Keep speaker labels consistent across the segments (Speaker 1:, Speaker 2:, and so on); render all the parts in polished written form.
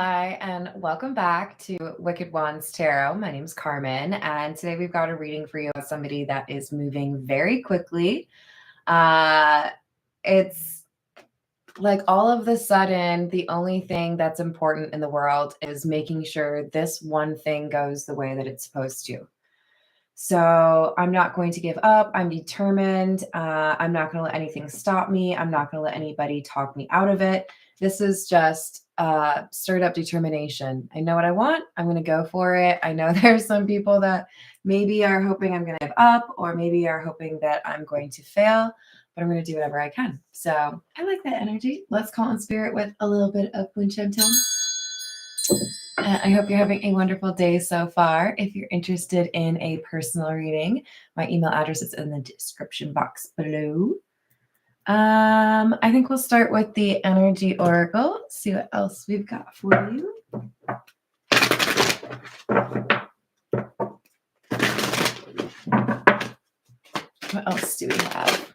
Speaker 1: Hi, and welcome back to Wicked Wands Tarot. My name's Carmen, and today we've got a reading for you of somebody that is moving very quickly. It's like all of the sudden, the only thing that's important in the world is making sure this one thing goes the way that it's supposed to. So I'm not going to give up. I'm determined. I'm not going to let anything stop me. I'm not going to let anybody talk me out of it. This is just stirred up determination. I know what I want. I'm going to go for it. I know there's some people that maybe are hoping I'm going to give up, or maybe are hoping that I'm going to fail, but I'm going to do whatever I can. So I like that energy. Let's call in spirit with a little bit of Wind Chime Tone. I hope you're having a wonderful day so far. If you're interested in a personal reading, my email address is in the description box below. I think we'll start with the energy oracle, see what else we've got for you. What else do we have?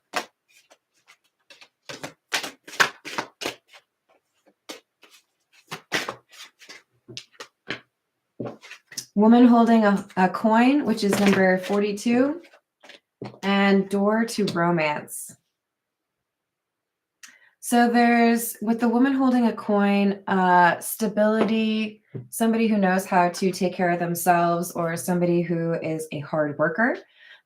Speaker 1: Woman holding a coin, which is number 42, and door to romance. So there's, with the woman holding a coin, stability, somebody who knows how to take care of themselves, or somebody who is a hard worker.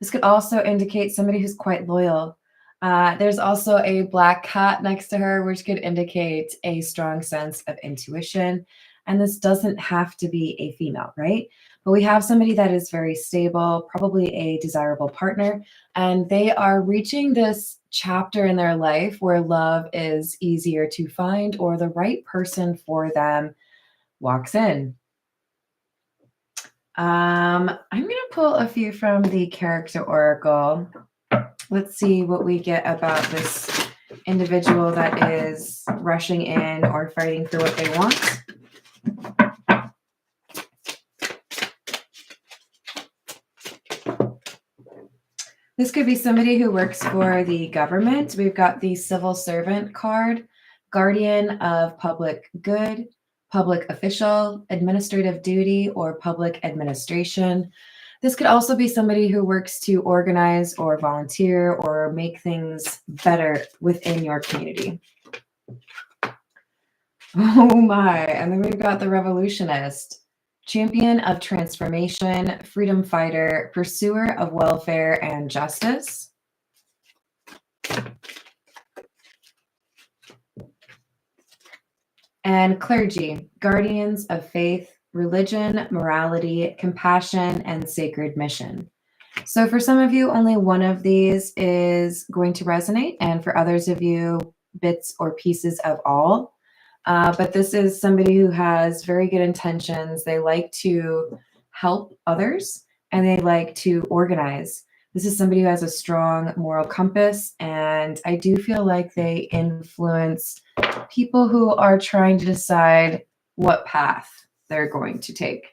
Speaker 1: This could also indicate somebody who's quite loyal. There's also a black cat next to her, which could indicate a strong sense of intuition. And this doesn't have to be a female, right? But we have somebody that is very stable, probably a desirable partner, and they are reaching this chapter in their life where love is easier to find, or the right person for them walks in. I'm going to pull a few from the character oracle. Let's see what we get about this individual that is rushing in or fighting for what they want. This could be somebody who works for the government. We've got the civil servant card, guardian of public good, public official, administrative duty, or public administration. This could also be somebody who works to organize or volunteer or make things better within your community. Oh my, and then we've got the revolutionist. Champion of transformation, freedom fighter, pursuer of welfare and justice. And clergy, guardians of faith, religion, morality, compassion, and sacred mission. So for some of you, only one of these is going to resonate, and for others of you, bits or pieces of all. But this is somebody who has very good intentions. They like to help others, and they like to organize. This is somebody who has a strong moral compass, and I do feel like they influence people who are trying to decide what path they're going to take.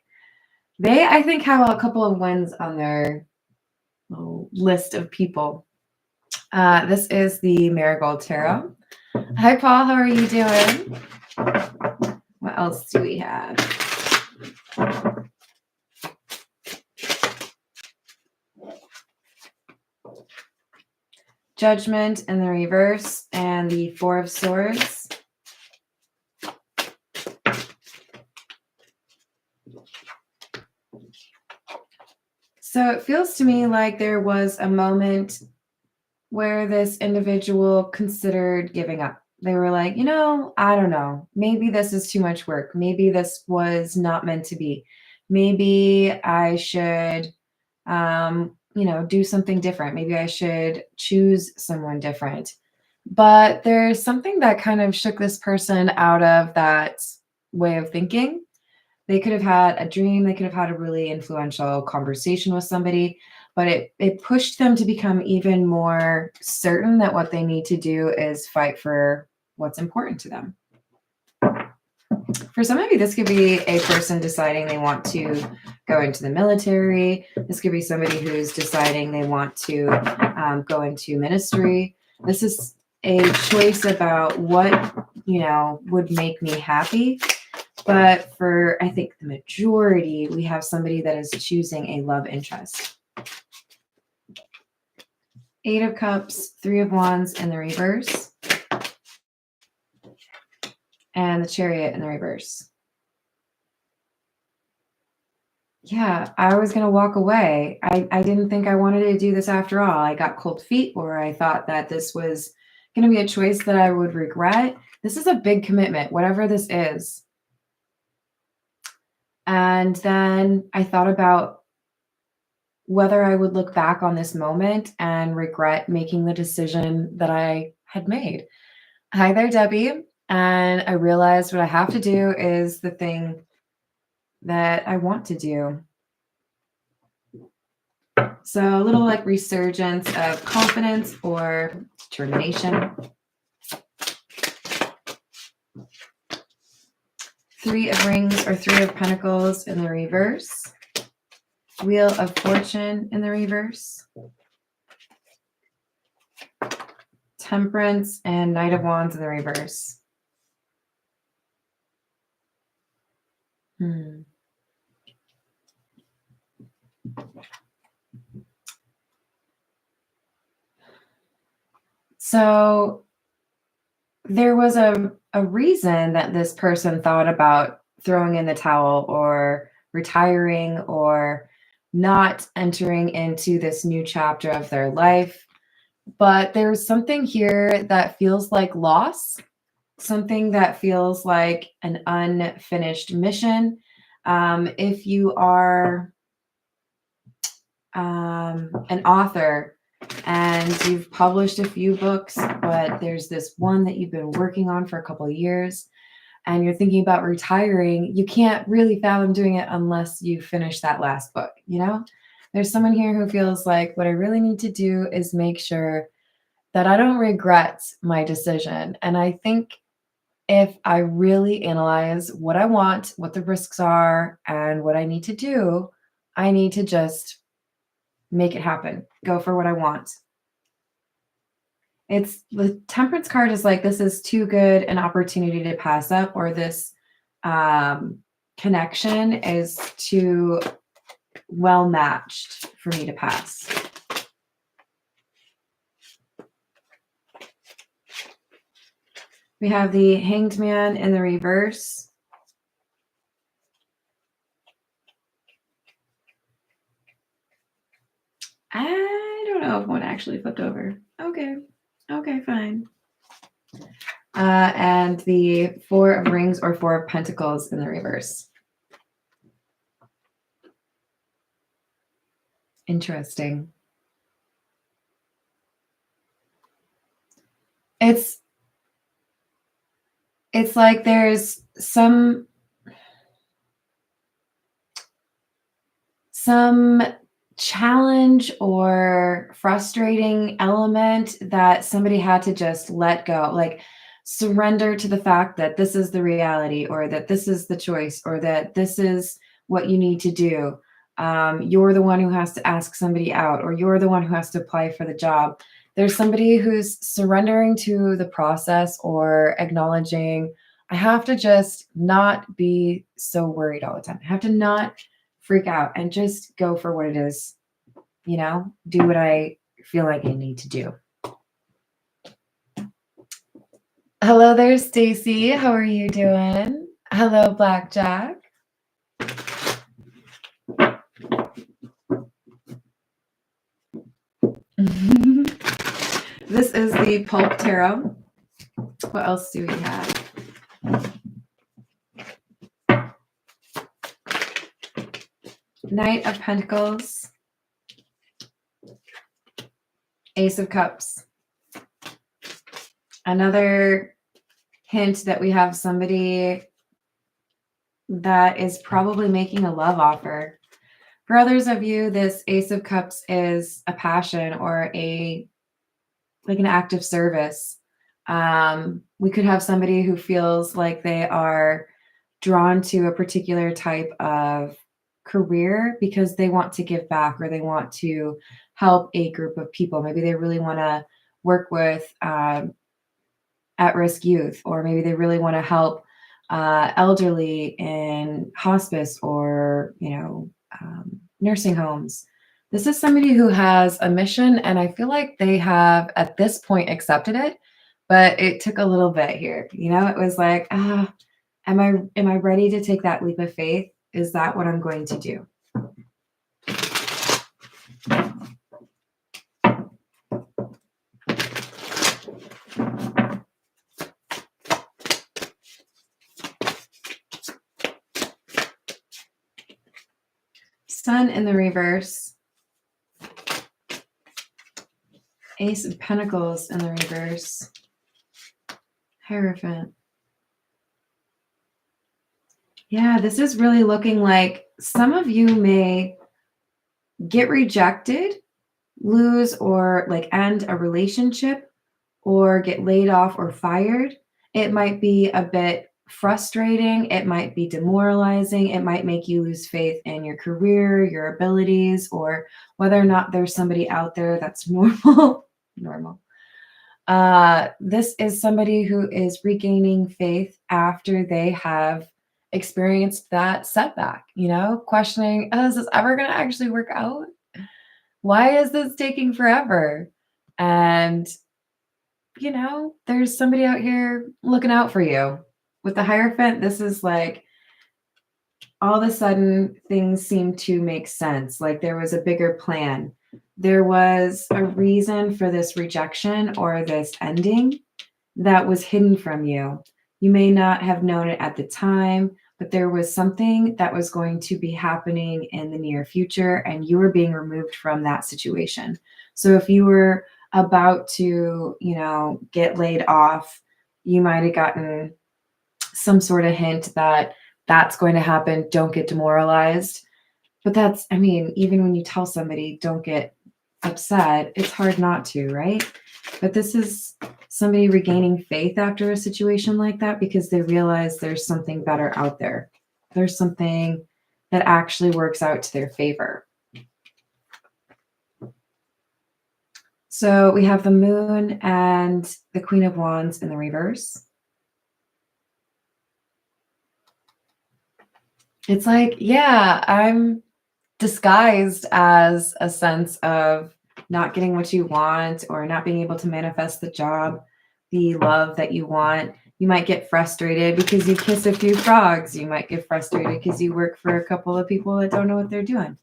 Speaker 1: They, I think, have a couple of wins on their list of people. This is the Marigold Tarot. Hi, Paul. How are you doing? What else do we have? Judgment in the reverse and the Four of Swords. So it feels to me like there was a moment where this individual considered giving up. They were like, I don't know. Maybe this is too much work. Maybe this was not meant to be. Maybe I should, do something different. Maybe I should choose someone different. But there's something that kind of shook this person out of that way of thinking. They could have had a dream. They could have had a really influential conversation with somebody, but it pushed them to become even more certain that what they need to do is fight for what's important to them. For some of you, this could be a person deciding they want to go into the military. This could be somebody who's deciding they want to go into ministry. This is a choice about what, would make me happy. But for, I think, the majority, we have somebody that is choosing a love interest. 8 of Cups, 3 of Wands in the reverse, and the Chariot in the reverse. Yeah, I was going to walk away. I didn't think I wanted to do this after all. I got cold feet, or I thought that this was going to be a choice that I would regret. This is a big commitment, whatever this is. And then I thought about whether I would look back on this moment and regret making the decision that I had made. Hi there, Debbie. And I realized what I have to do is the thing that I want to do. So a little like resurgence of confidence or determination. 3 of Rings or 3 of Pentacles in the reverse. Wheel of Fortune in the reverse. Temperance and Knight of Wands in the reverse. So there was a reason that this person thought about throwing in the towel or retiring or not entering into this new chapter of their life. But there's something here that feels like loss, something that feels like an unfinished mission. If you are an author and you've published a few books, but there's this one that you've been working on for a couple of years and you're thinking about retiring, you can't really fathom doing it unless you finish that last book, you know? There's someone here who feels like what I really need to do is make sure that I don't regret my decision. And I think if I really analyze what I want, what the risks are, and what I need to do, I need to just make it happen. Go for what I want. It's the Temperance card is like, this is too good an opportunity to pass up, or this connection is too well matched for me to pass. We have the Hanged Man in the reverse. I don't know if one actually flipped over. Okay, fine. And the 4 of Rings or 4 of Pentacles in the reverse. Interesting. It's like there's some challenge or frustrating element that somebody had to just let go, like surrender to the fact that this is the reality, or that this is the choice, or that this is what you need to do. You're the one who has to ask somebody out, or you're the one who has to apply for the job. There's somebody who's surrendering to the process or acknowledging, I have to just not be so worried all the time. I have to not freak out and just go for what it is, you know, do what I feel like I need to do. Hello there, Stacy. How are you doing? Hello, Blackjack. This is the Pulp Tarot. What else do we have? Knight of Pentacles. Ace of Cups. Another hint that we have somebody that is probably making a love offer. For others of you, this Ace of Cups is a passion or like an act of service. We could have somebody who feels like they are drawn to a particular type of career because they want to give back, or they want to help a group of people. Maybe they really want to work with at-risk youth, or maybe they really want to help elderly in hospice or, nursing homes. This is somebody who has a mission, and I feel like they have at this point accepted it, but it took a little bit here. It was like, am I ready to take that leap of faith? Is that what I'm going to do? Sun in the reverse. Ace of Pentacles in the reverse. Hierophant. Yeah, this is really looking like some of you may get rejected, lose or like end a relationship, or get laid off or fired. It might be a bit frustrating. It might be demoralizing. It might make you lose faith in your career, your abilities, or whether or not there's somebody out there that's normal. This is somebody who is regaining faith after they have experienced that setback, questioning, is this ever going to actually work out? Why is this taking forever? And there's somebody out here looking out for you. With the Hierophant, this is like all of a sudden things seem to make sense. Like there was a bigger plan. There was a reason for this rejection or this ending that was hidden from you. You may not have known it at the time, but there was something that was going to be happening in the near future, and you were being removed from that situation. So if you were about to, get laid off, you might have gotten some sort of hint that that's going to happen. Don't get demoralized. But even when you tell somebody, don't get upset, it's hard not to, right? But this is somebody regaining faith after a situation like that because they realize there's something better out there. There's something that actually works out to their favor. So we have the Moon and the Queen of Wands in the reverse. It's like, yeah, I'm disguised as a sense of not getting what you want or not being able to manifest the job, the love that you want. You might get frustrated because you kiss a few frogs. You might get frustrated because you work for a couple of people that don't know what they're doing.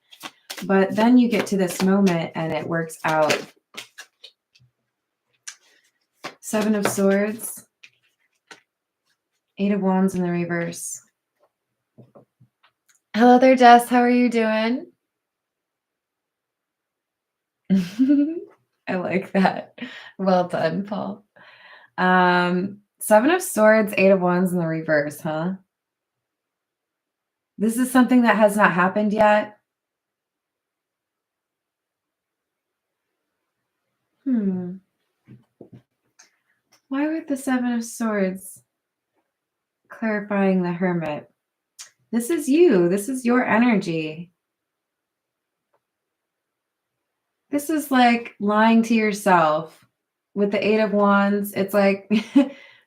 Speaker 1: But then you get to this moment and it works out. Seven of Swords, Eight of Wands in the reverse. Hello there, Jess. How are you doing? I like that. Well done, Paul. Seven of Swords, Eight of Wands in the reverse, huh? This is something that has not happened yet. Why with the Seven of Swords clarifying the Hermit? This is you. This is your energy. This is like lying to yourself. With the Eight of Wands, it's like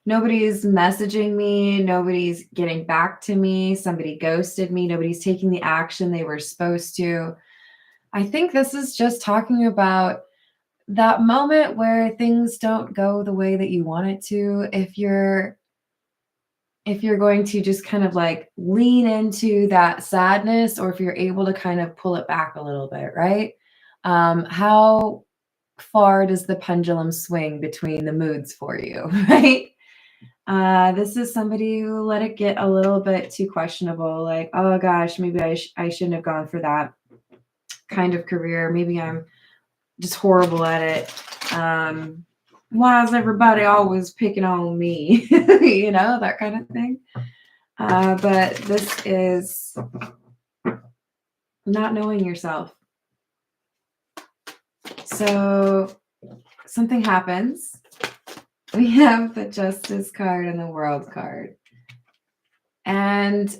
Speaker 1: nobody's messaging me. Nobody's getting back to me. Somebody ghosted me. Nobody's taking the action they were supposed to. I think this is just talking about that moment where things don't go the way that you want it to. If you're going to just kind of like lean into that sadness, or if you're able to kind of pull it back a little bit, right? How far does the pendulum swing between the moods for you, right? This is somebody who let it get a little bit too questionable. Like, oh gosh, maybe I shouldn't have gone for that kind of career. Maybe I'm just horrible at it. Why is everybody always picking on me? That kind of thing. But this is not knowing yourself. So something happens. We have the Justice card and the World card. And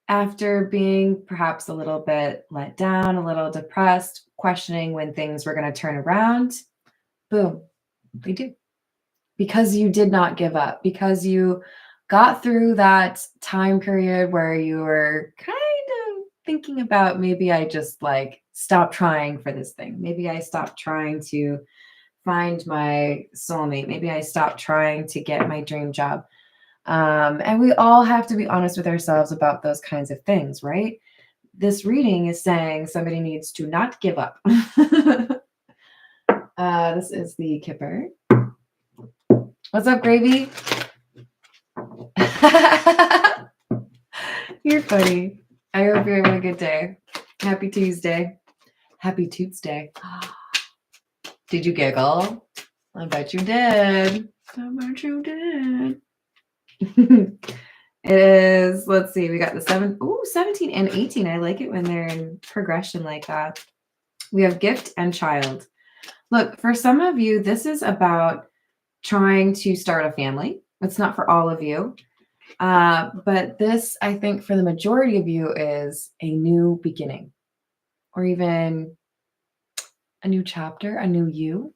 Speaker 1: after being perhaps a little bit let down, a little depressed, questioning when things were going to turn around, boom, they do. Because you did not give up, because you got through that time period where you were kind of thinking about, maybe I just like stopped trying for this thing. Maybe I stopped trying to find my soulmate. Maybe I stopped trying to get my dream job. And we all have to be honest with ourselves about those kinds of things, right? This reading is saying somebody needs to not give up. This is the Kipper. What's up, Gravy? You're funny. I hope you're having a good day. Happy Tuesday. Happy Tuesday. Did you giggle? I bet you did. I bet you did. It is, let's see, we got the 17 and 18. I like it when they're in progression like that. We have gift and child. Look, for some of you, this is about trying to start a family. It's not for all of you. But this, I think, for the majority of you is a new beginning, or even a new chapter, a new you.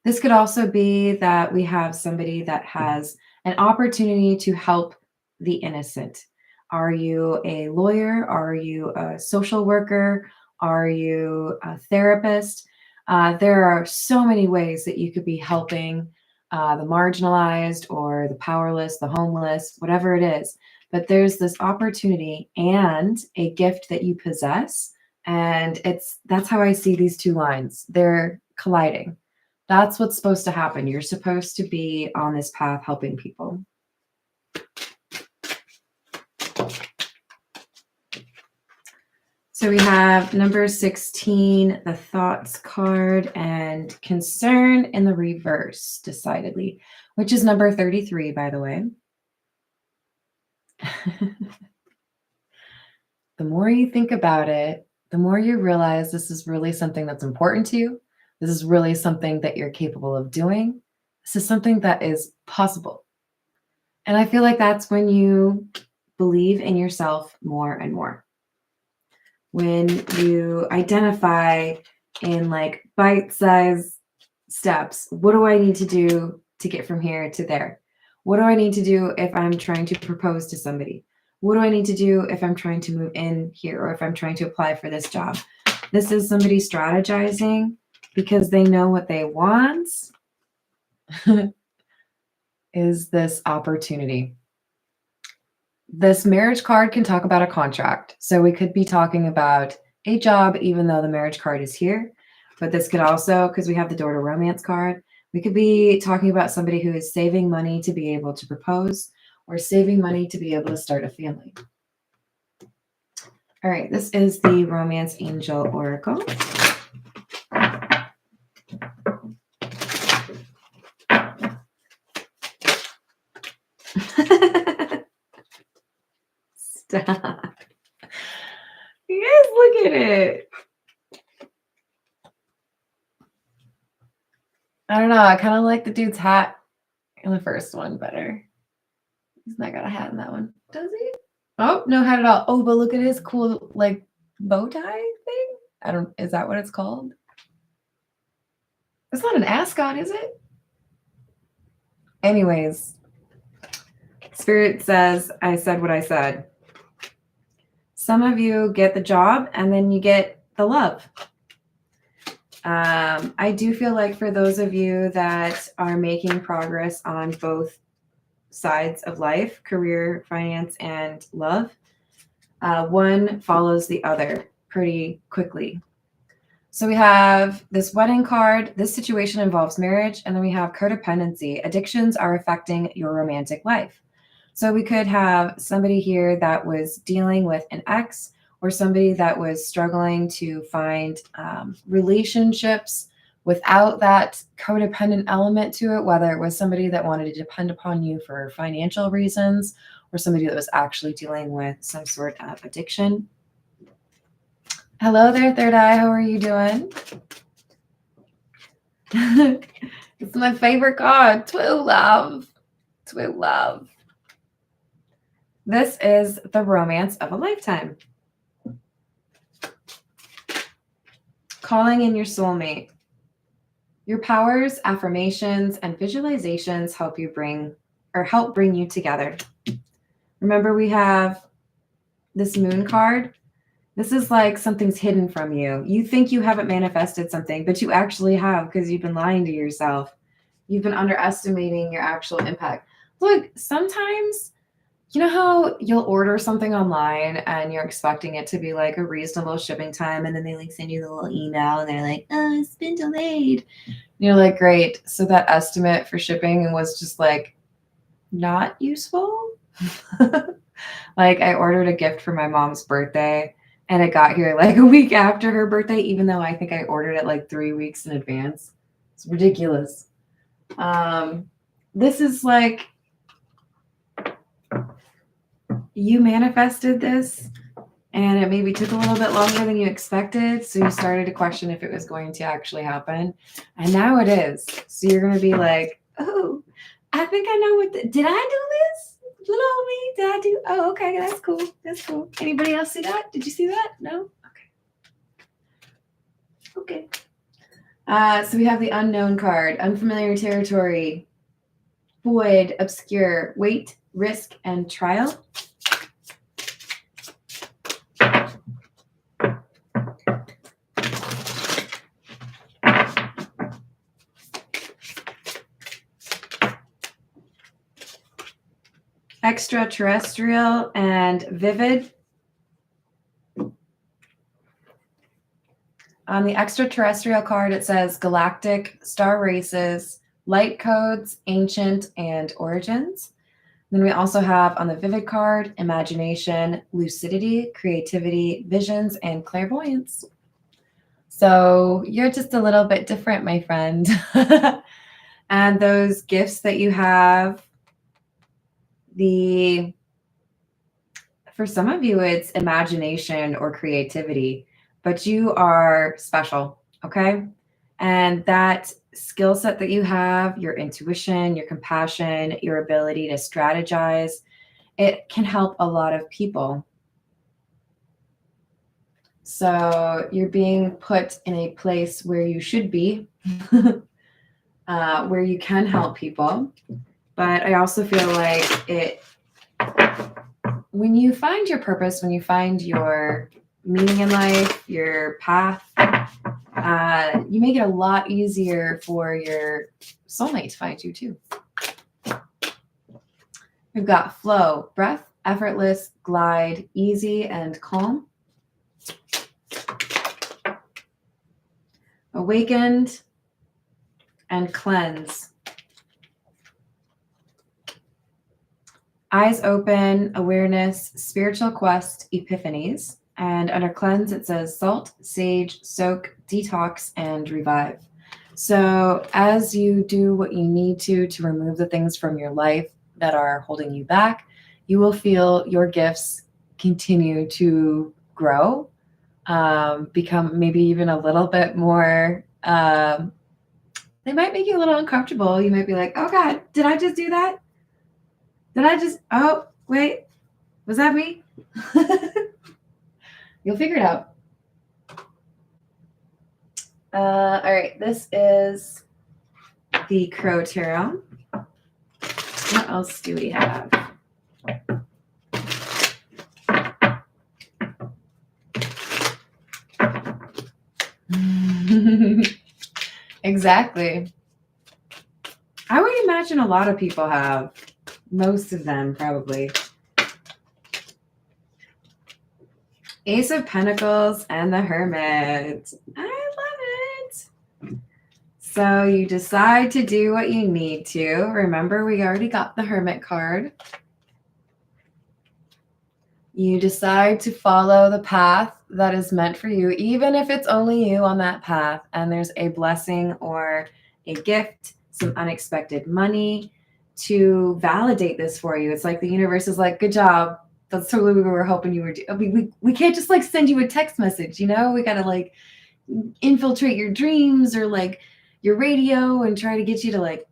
Speaker 1: This could also be that we have somebody that has an opportunity to help the innocent. Are you a lawyer? Are you a social worker? Are you a therapist? There are so many ways that you could be helping the marginalized or the powerless, the homeless, whatever it is. But there's this opportunity and a gift that you possess. And that's how I see these two lines. They're colliding. That's what's supposed to happen. You're supposed to be on this path helping people. So we have number 16, the thoughts card, and concern in the reverse, decidedly, which is number 33, by the way. The more you think about it, the more you realize this is really something that's important to you. This is really something that you're capable of doing. This is something that is possible. And I feel like that's when you believe in yourself more and more. When you identify in like bite-sized steps, what do I need to do to get from here to there? What do I need to do if I'm trying to propose to somebody? What do I need to do if I'm trying to move in here, or if I'm trying to apply for this job? This is somebody strategizing because they know what they want is this opportunity. This marriage card can talk about a contract. So we could be talking about a job, even though the marriage card is here. But this could also, because we have the door to romance card, we could be talking about somebody who is saving money to be able to propose, or saving money to be able to start a family. All right, this is the Romance Angel Oracle. Stop. You guys look at it. I don't know. I kind of like the dude's hat in the first one better. He's not got a hat in that one. Does he? Oh, no hat at all. Oh, but look at his cool, like, bow tie thing. Is that what it's called? It's not an ascot, is it? Anyways, Spirit says, I said what I said. Some of you get the job and then you get the love. I do feel like for those of you that are making progress on both sides of life, career, finance, and love, one follows the other pretty quickly. So we have this wedding card. This situation involves marriage. And then we have codependency. Addictions are affecting your romantic life. So we could have somebody here that was dealing with an ex, or somebody that was struggling to find relationships without that codependent element to it, whether it was somebody that wanted to depend upon you for financial reasons, or somebody that was actually dealing with some sort of addiction. Hello there, Third Eye. How are you doing? It's my favorite card. True love. True love. This is the romance of a lifetime. Calling in your soulmate. Your powers, affirmations, and visualizations help you bring or help bring you together. Remember, we have this moon card. This is like something's hidden from you. You think you haven't manifested something, but you actually have, because you've been lying to yourself. You've been underestimating your actual impact. Look, sometimes, you know how you'll order something online and you're expecting it to be like a reasonable shipping time, and then they like send you the little email and they're like, oh, it's been delayed. And you're like, great. So that estimate for shipping was just like not useful. Like, I ordered a gift for my mom's birthday and it got here like a week after her birthday, even though I think I ordered it like 3 weeks in advance. It's ridiculous. This is like, you manifested this and it maybe took a little bit longer than you expected. So you started to question if it was going to actually happen. And now it is. So you're going to be like, oh, I think I know what, did I do this? Little me, did I do? Oh, okay. That's cool. That's cool. Anybody else see that? Did you see that? No? Okay. So we have the unknown card, unfamiliar territory, void, obscure, wait, risk, and trial. Extraterrestrial and vivid. On the extraterrestrial card, it says galactic, star races, light codes, ancient, and origins. Then we also have on the vivid card, imagination, lucidity, creativity, visions, and clairvoyance. So you're just a little bit different, my friend. And those gifts that you have, for some of you, it's imagination or creativity, but you are special, okay? And that skill set that you have, your intuition, your compassion, your ability to strategize, it can help a lot of people. So you're being put in a place where you should be, where you can help people. But I also feel like when you find your purpose, when you find your meaning in life, your path, you make it a lot easier for your soulmate to find you too. We've got flow, breath, effortless, glide, easy, and calm. Awakened and cleanse. Eyes open, awareness, spiritual quest, epiphanies. And under cleanse, it says salt, sage, soak, detox, and revive. So as you do what you need to remove the things from your life that are holding you back, you will feel your gifts continue to grow, become maybe even a little bit more, they might make you a little uncomfortable. You might be like, oh God, did I just do that? Oh, wait, was that me? You'll figure it out. All right, this is the Crow Tarot. What else do we have? Exactly. I would imagine a lot of people have. Most of them, probably. Ace of Pentacles and the Hermit. I love it. So you decide to do what you need to. Remember, we already got the Hermit card. You decide to follow the path that is meant for you, even if it's only you on that path, and there's a blessing or a gift, some unexpected money to validate this for you. It's like the universe is like, good job. That's totally what we were hoping you were doing. We can't just like send you a text message, you know? We got to like infiltrate your dreams or like your radio and try to get you to like,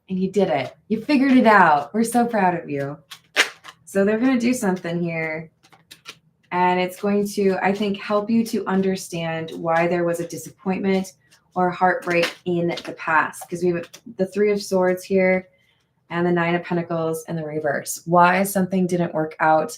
Speaker 1: and you did it. You figured it out. We're so proud of you. So they're going to do something here. And it's going to, I think, help you to understand why there was a disappointment or heartbreak in the past. Because we have the Three of Swords here. and the Nine of Pentacles in the reverse. Why something didn't work out?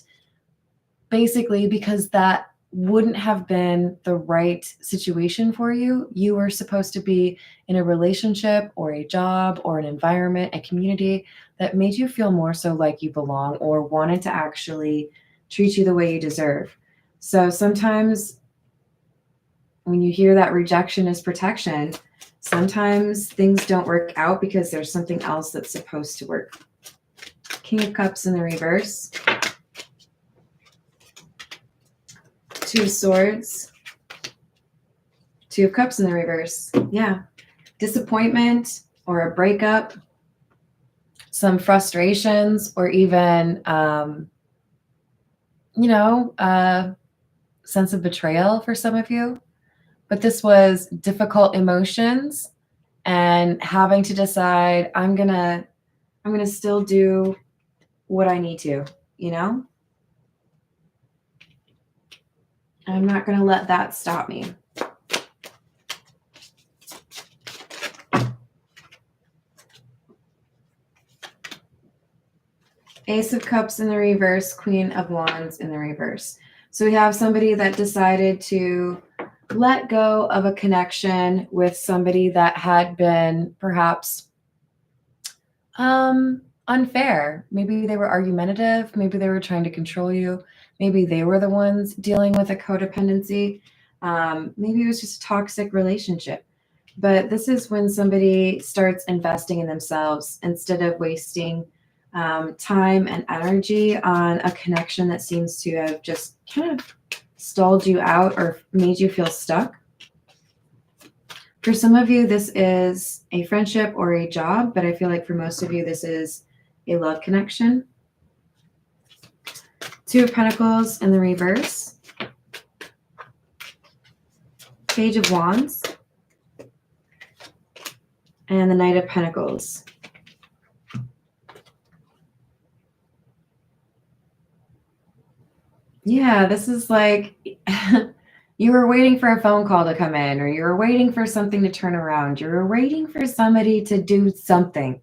Speaker 1: Basically, because that wouldn't have been the right situation for you. You were supposed to be in a relationship or a job or an environment, a community that made you feel more so like you belong or wanted to actually treat you the way you deserve. So sometimes when you hear that rejection is protection, sometimes things don't work out because there's something else that's supposed to work. King of Cups in the reverse. Two of Swords. Two of Cups in the reverse. Yeah. Disappointment or a breakup. Some frustrations or even, sense of betrayal for some of you. But this was difficult emotions and having to decide, I'm gonna still do what I need to, I'm not going to let that stop me. Ace of Cups in the reverse, Queen of Wands in the reverse. So we have somebody that decided to let go of a connection with somebody that had been perhaps unfair. Maybe they were argumentative. Maybe they were trying to control you. Maybe they were the ones dealing with a codependency. Maybe it was just a toxic relationship. But this is when somebody starts investing in themselves instead of wasting time and energy on a connection that seems to have just kind of stalled you out or made you feel stuck. For some of you, this is a friendship or a job, but I feel like for most of you, this is a love connection. Two of Pentacles in the reverse. Page of Wands. And the Knight of Pentacles. Yeah, this is like you were waiting for a phone call to come in, or you were waiting for something to turn around. You were waiting for somebody to do something.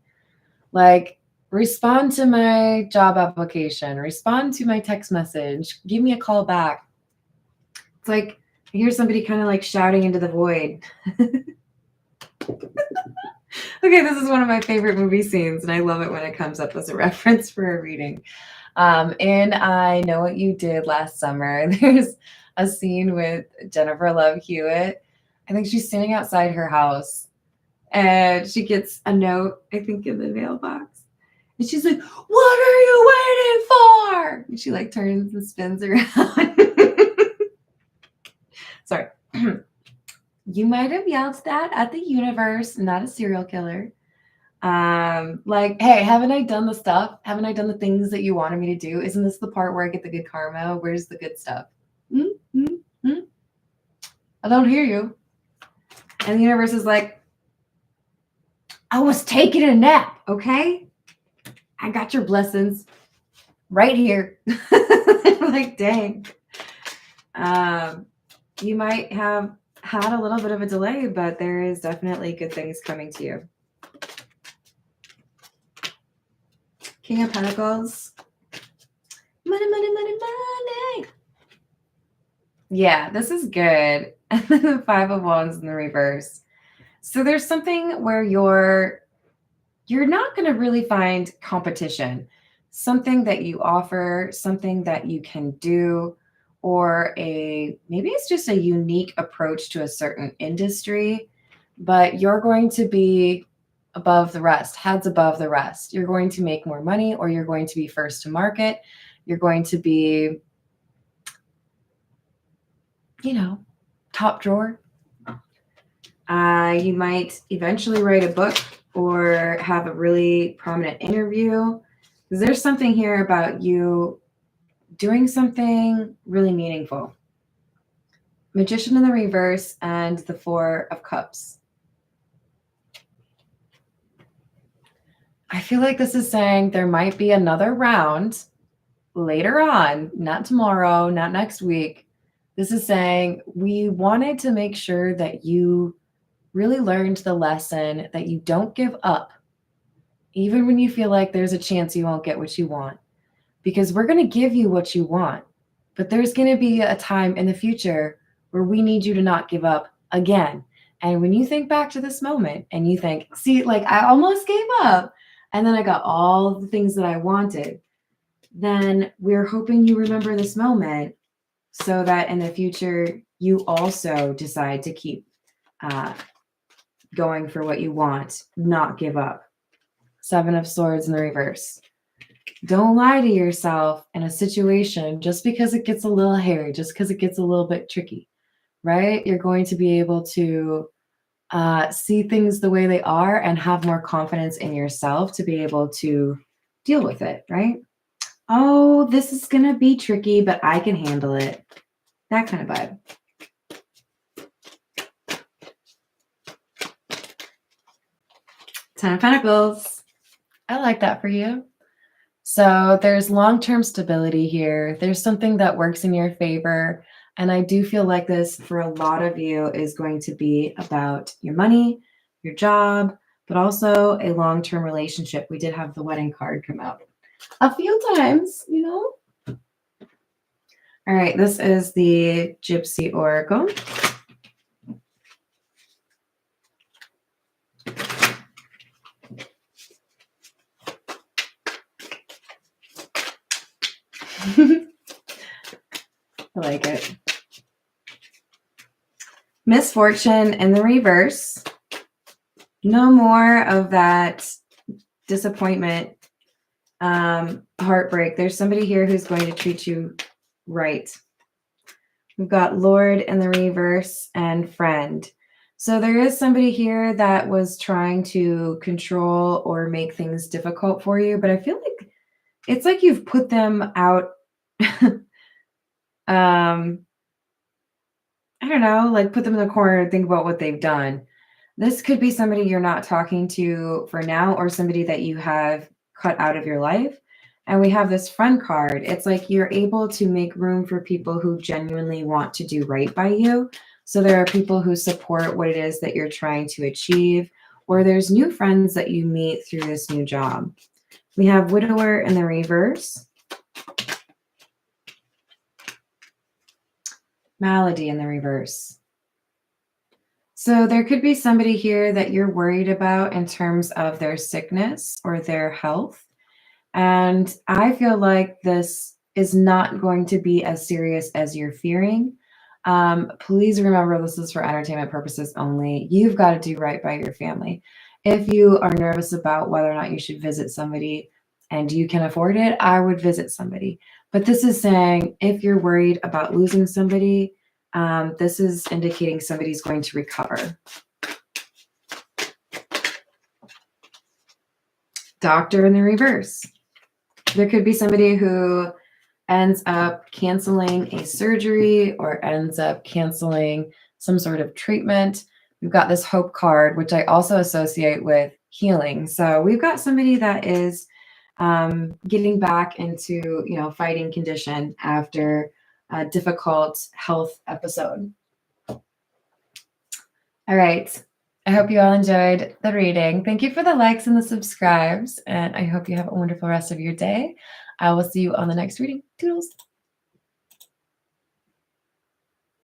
Speaker 1: Like, respond to my job application, respond to my text message, give me a call back. It's like I hear somebody kind of like shouting into the void. Okay, this is one of my favorite movie scenes, and I love it when it comes up as a reference for a reading. And I Know What You Did Last Summer. There's a scene with Jennifer Love Hewitt. I think she's standing outside her house, and she gets a note, I think, in the mailbox. And she's like, "What are you waiting for?" And she like turns and spins around. Sorry. You might have yelled that at the universe, not a serial killer. Like, hey, haven't I done the stuff? Haven't I done the things that you wanted me to do? Isn't this the part where I get the good karma? Where's the good stuff? I don't hear you. And the universe is like, I was taking a nap, okay? I got your blessings right here. Like, dang. You might have had a little bit of a delay, but there is definitely good things coming to you. King of Pentacles. Money, money, money, money. Yeah, this is good. And then the Five of Wands in the reverse. So there's something where you're not going to really find competition. Something that you offer, something that you can do, or maybe it's just a unique approach to a certain industry, but you're going to be above the rest, heads above the rest. You're going to make more money, or you're going to be first to market. You're going to be, top drawer. You might eventually write a book or have a really prominent interview. There's something here about you doing something really meaningful. Magician in the reverse and the Four of Cups. I feel like this is saying there might be another round later on, not tomorrow, not next week. This is saying we wanted to make sure that you really learned the lesson that you don't give up even when you feel like there's a chance you won't get what you want, because we're going to give you what you want. But there's going to be a time in the future where we need you to not give up again. And when you think back to this moment and you think, see, like I almost gave up and then I got all the things that I wanted, then we're hoping you remember this moment so that in the future you also decide to keep going for what you want, not give up. Seven of Swords in the reverse. Don't lie to yourself in a situation just because it gets a little hairy, just because it gets a little bit tricky, right? You're going to be able to see things the way they are and have more confidence in yourself to be able to deal with it, right? Oh, this is going to be tricky, but I can handle it. That kind of vibe. Ten of Pentacles. I like that for you. So there's long-term stability here. There's something that works in your favor. And I do feel like this for a lot of you is going to be about your money, your job, but also a long-term relationship. We did have the wedding card come out a few times, you know. All right, this is the Gypsy Oracle. I like it. Misfortune in the reverse. No more of that disappointment, heartbreak. There's somebody here who's going to treat you right. We've got Lord in the reverse and Friend. So there is somebody here that was trying to control or make things difficult for you, but I feel like it's like you've put them out. I don't know, like put them in the corner and think about what they've done. This could be somebody you're not talking to for now or somebody that you have cut out of your life. And we have this Friend card. It's like you're able to make room for people who genuinely want to do right by you. So there are people who support what it is that you're trying to achieve, or there's new friends that you meet through this new job. We have Widower in the reverse. Malady in the reverse. So there could be somebody here that you're worried about in terms of their sickness or their health. And I feel like this is not going to be as serious as you're fearing. Please remember, this is for entertainment purposes only. You've got to do right by your family. If you are nervous about whether or not you should visit somebody and you can afford it, I would visit somebody. But this is saying if you're worried about losing somebody, this is indicating somebody's going to recover. Doctor in the reverse. There could be somebody who ends up canceling a surgery or ends up canceling some sort of treatment. We've got this Hope card, which I also associate with healing. So we've got somebody that is getting back into, you know, fighting condition after a difficult health episode. All right. I hope you all enjoyed the reading. Thank you for the likes and the subscribes, and I hope you have a wonderful rest of your day. I will see you on the next reading. Toodles.